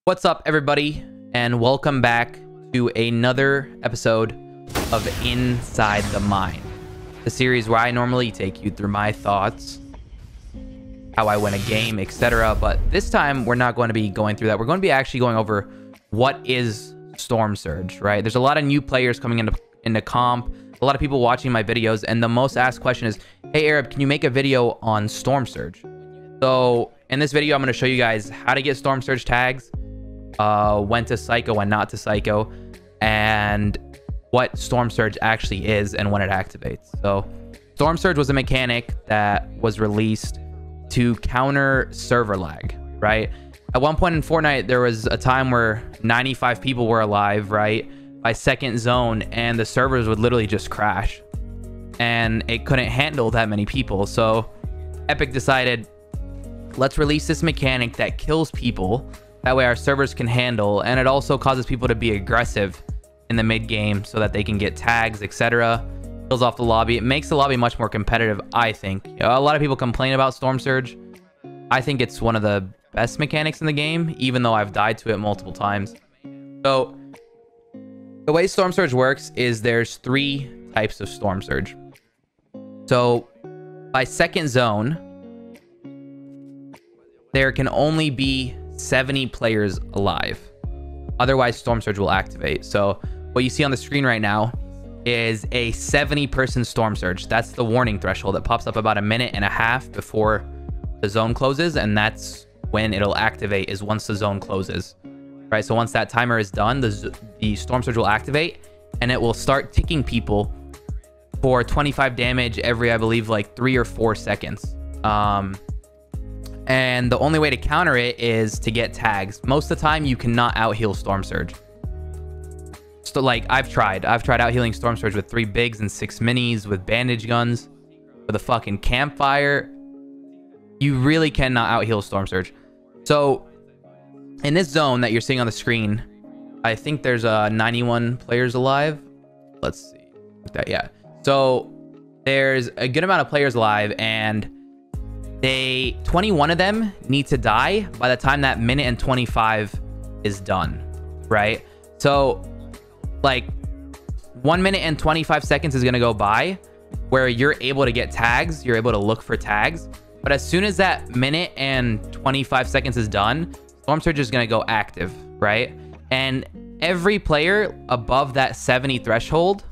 What's up, everybody, and welcome back to another episode of Inside the Mine, the series where I normally take you through my thoughts, how I win a game, etc. But this time, we're not going to be going through that. We're going to be actually going over what is Storm Surge, right? There's a lot of new players coming into comp, a lot of people watching my videos, and the most asked question is, hey, Arab, can you make a video on Storm Surge? So in this video, I'm going to show you guys how to get Storm Surge tags, when to psycho, when not to psycho, and what Storm Surge actually is and when it activates. So Storm Surge was a mechanic that was released to counter server lag, right? At one point in Fortnite, there was a time where 95 people were alive, right, by second zone, and the servers would literally just crash, and it couldn't handle that many people. So Epic decided, let's release this mechanic that kills people. That way our servers can handle, and it also causes people to be aggressive in the mid game so that they can get tags, etc. Kills off the lobby. It makes the lobby much more competitive, I think. You know, a lot of people complain about Storm Surge. I think it's one of the best mechanics in the game, even though I've died to it multiple times. So the way Storm Surge works is there's three types of Storm Surge. So by second zone, there can only be 70 players alive. Otherwise, Storm Surge will activate. So what you see on the screen right now is a 70-person Storm Surge. That's the warning threshold. It pops up about a minute and a half before the zone closes, and that's when it'll activate, is once the zone closes. Right, so once that timer is done, the Storm Surge will activate, and it will start ticking people for 25 damage every, I believe, like 3 or 4 seconds. And the only way to counter it is to get tags. Most of the time, you cannot out-heal Storm Surge. So, like, I've tried out-healing Storm Surge with 3 bigs and 6 minis, with bandage guns, with a fucking campfire. You really cannot out-heal Storm Surge. So, in this zone that you're seeing on the screen, I think there's 91 players alive. Let's see. Yeah. So, there's a good amount of players alive, and 21 of them need to die by the time that minute and 25 is done, right? So like 1 minute and 25 seconds is going to go by where you're able to get tags, you're able to look for tags, but as soon as that minute and 25 seconds is done, Storm Surge is going to go active, right? And every player above that 70 threshold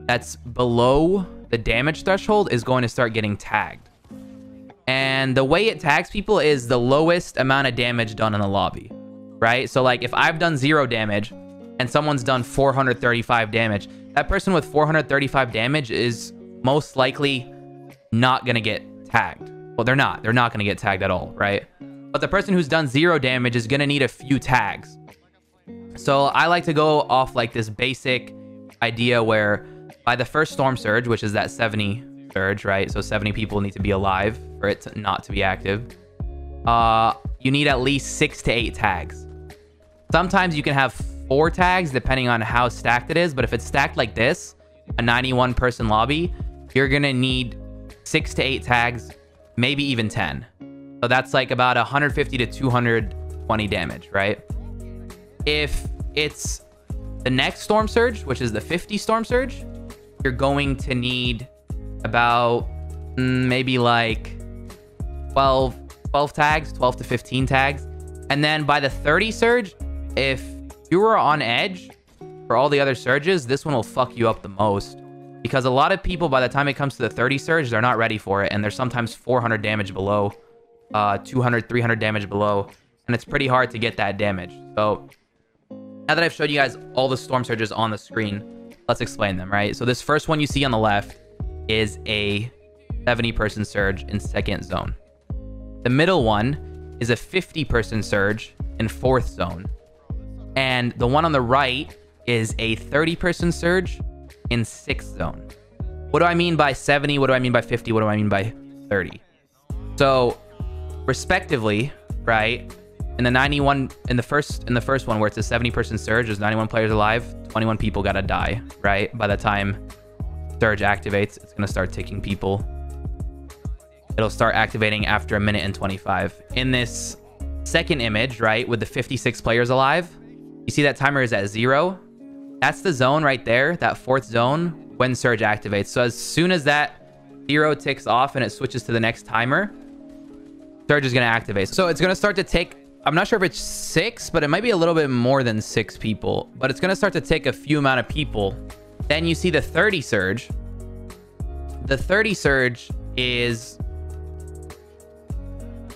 that's below the damage threshold is going to start getting tagged. And the way it tags people is the lowest amount of damage done in the lobby, right? So like if I've done 0 damage and someone's done 435 damage, that person with 435 damage is most likely not going to get tagged. Well, they're not going to get tagged at all, right? But the person who's done 0 damage is going to need a few tags. So I like to go off like this basic idea where by the first Storm Surge, which is that 70 surge, right? So 70 people need to be alive for it to not to be active. You need at least 6 to 8 tags. Sometimes you can have 4 tags depending on how stacked it is, but if it's stacked like this, a 91 person lobby, you're gonna need 6 to 8 tags, maybe even 10. So that's like about 150 to 220 damage, right? If it's the next Storm Surge, which is the 50 Storm Surge, you're going to need about maybe like 12 tags, 12 to 15 tags. And then by the 30 surge, if you were on edge for all the other surges, this one will fuck you up the most, because a lot of people, by the time it comes to the 30 surge, they're not ready for it, and there's sometimes 400 damage below, 200, 300 damage below, and it's pretty hard to get that damage. So now that I've showed you guys all the Storm Surges on the screen, let's explain them, right? So this first one you see on the left is a 70-person surge in second zone. The middle one is a 50-person surge in fourth zone. And the one on the right is a 30-person surge in sixth zone. What do I mean by 70? What do I mean by 50? What do I mean by 30? So respectively, right, in the 91, in the first one where it's a 70-person surge, there's 91 players alive, 21 people gotta die, right? By the time Surge activates, it's gonna start ticking people. It'll start activating after a minute and 25. In this second image, right, with the 56 players alive, you see that timer is at 0. That's the zone right there, that 4th zone, when Surge activates. So as soon as that 0 ticks off and it switches to the next timer, Surge is going to activate. So it's going to start to take, I'm not sure if it's 6, but it might be a little bit more than 6 people. But it's going to start to take a few amount of people. Then you see the 30 Surge. The 30 Surge is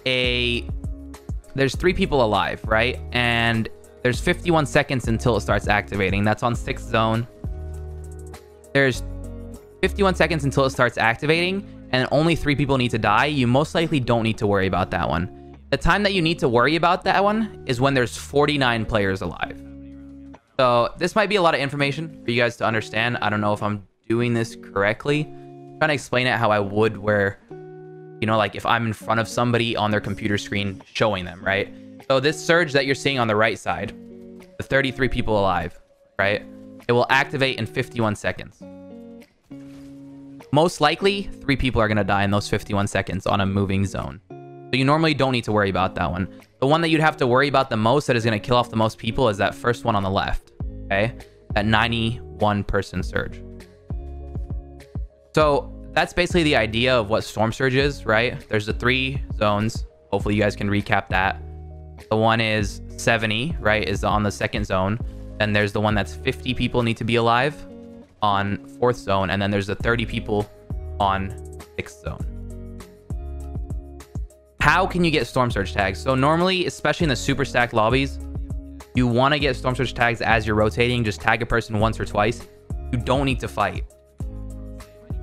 there's 3 people alive, right? And there's 51 seconds until it starts activating. That's on 6th zone. There's 51 seconds until it starts activating, and only 3 people need to die. You most likely don't need to worry about that one. The time that you need to worry about that one is when there's 49 players alive. So this might be a lot of information for you guys to understand. I don't know if I'm doing this correctly. I'm trying to explain it how I would, where, you know, like if I'm in front of somebody on their computer screen showing them, right? So this Surge that you're seeing on the right side, the 33 people alive, right? It will activate in 51 seconds. Most likely, 3 people are going to die in those 51 seconds on a moving zone. So you normally don't need to worry about that one. The one that you'd have to worry about the most, that is going to kill off the most people, is that first one on the left, okay? That 91 person Surge. So that's basically the idea of what Storm Surge is, right? There's the 3 zones. Hopefully you guys can recap that. The one is 70, right, is on the 2nd zone. Then there's the one that's 50 people need to be alive on 4th zone. And then there's the 30 people on 6th zone. How can you get Storm Surge tags? So normally, especially in the super stacked lobbies, you want to get Storm Surge tags as you're rotating. Just tag a person once or twice. You don't need to fight.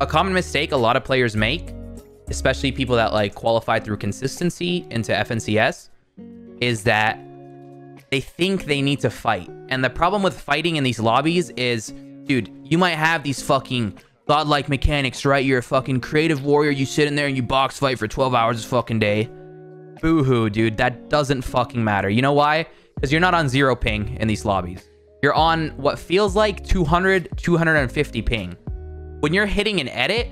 A common mistake a lot of players make, especially people that like qualify through consistency into FNCS, is that they think they need to fight. And the problem with fighting in these lobbies is, dude, you might have these fucking godlike mechanics, right? You're a fucking creative warrior. You sit in there and you box fight for 12 hours a fucking day. Boo-hoo, dude. That doesn't fucking matter. You know why? Because you're not on 0 ping in these lobbies. You're on what feels like 200, 250 ping. When you're hitting an edit,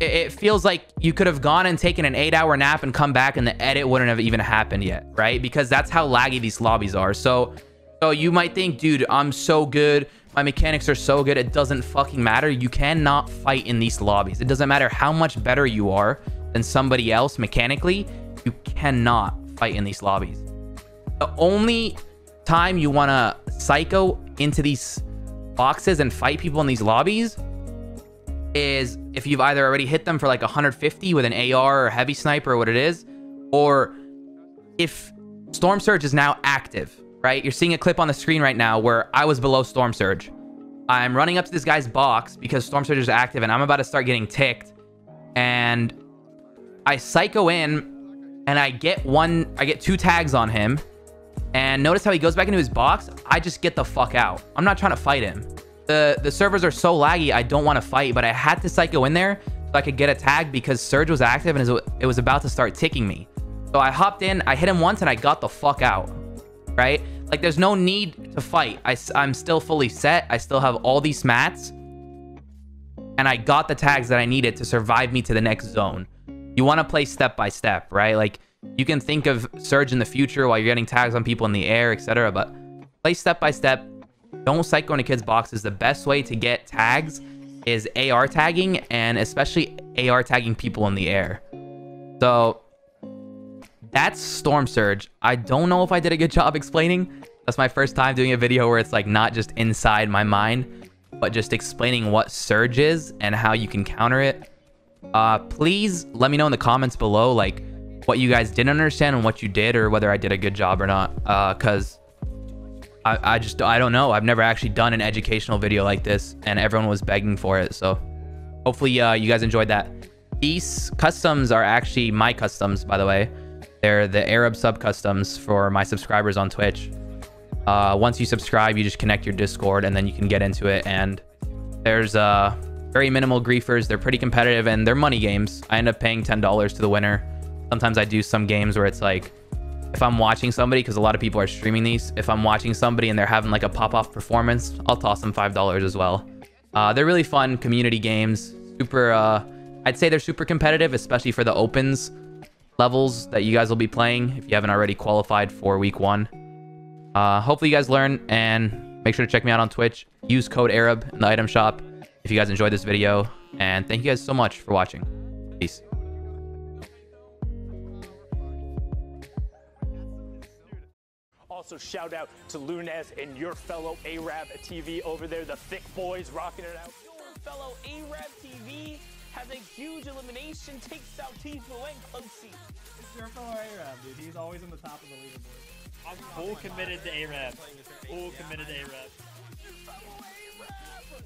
it feels like you could have gone and taken an 8-hour nap and come back and the edit wouldn't have even happened yet, right? Because that's how laggy these lobbies are. So you might think, dude, I'm so good. My mechanics are so good. It doesn't fucking matter. You cannot fight in these lobbies. It doesn't matter how much better you are than somebody else mechanically. You cannot fight in these lobbies. The only time you want to psycho into these boxes and fight people in these lobbies is if you've either already hit them for like 150 with an AR or heavy sniper or what it is, or if Storm Surge is now active, right? You're seeing a clip on the screen right now where I was below Storm Surge. I'm running up to this guy's box because Storm Surge is active and I'm about to start getting ticked. And I psycho in and I get 2 tags on him. And notice how he goes back into his box. I just get the fuck out. I'm not trying to fight him. The servers are so laggy, I don't want to fight, but I had to psycho in there so I could get a tag because Surge was active and it was about to start ticking me. So I hopped in, I hit him once, and I got the fuck out, right? Like, there's no need to fight. I'm still fully set. I still have all these mats, and I got the tags that I needed to survive me to the next zone. You want to play step by step, right? Like, you can think of Surge in the future while you're getting tags on people in the air, etc., but play step by step. Don't psycho into kids' boxes. The best way to get tags is AR tagging, and especially AR tagging people in the air. So that's Storm Surge. I don't know if I did a good job explaining. That's my first time doing a video where it's like not just inside my mind, but just explaining what Surge is and how you can counter it. Please let me know in the comments below, like, what you guys didn't understand and what you did, or whether I did a good job or not. Because I don't know. I've never actually done an educational video like this, and everyone was begging for it. So hopefully you guys enjoyed that. These customs are actually my customs, by the way. They're the Arab sub customs for my subscribers on Twitch. Once you subscribe, you just connect your Discord and then you can get into it. And there's very minimal griefers. They're pretty competitive and they're money games. I end up paying $10 to the winner. Sometimes I do some games where it's like, if I'm watching somebody, because a lot of people are streaming these, if I'm watching somebody and they're having like a pop-off performance, I'll toss them $5 as well. They're really fun community games. Super, I'd say they're super competitive, especially for the opens. levels that you guys will be playing if you haven't already qualified for week 1. Hopefully you guys learn, and make sure to check me out on Twitch. Use code Arab in the item shop if you guys enjoyed this video. And thank you guys so much for watching. Peace. Also, shout out to Lunez and your fellow Arab TV over there, the thick boys rocking it out. Your fellow Arab TV has a huge elimination, takes out Tfue and Closey. It's your fellow Arab, dude. He's always on the top of the leaderboard. Full committed to Arab. Full committed to Arab. Your fellow Arab.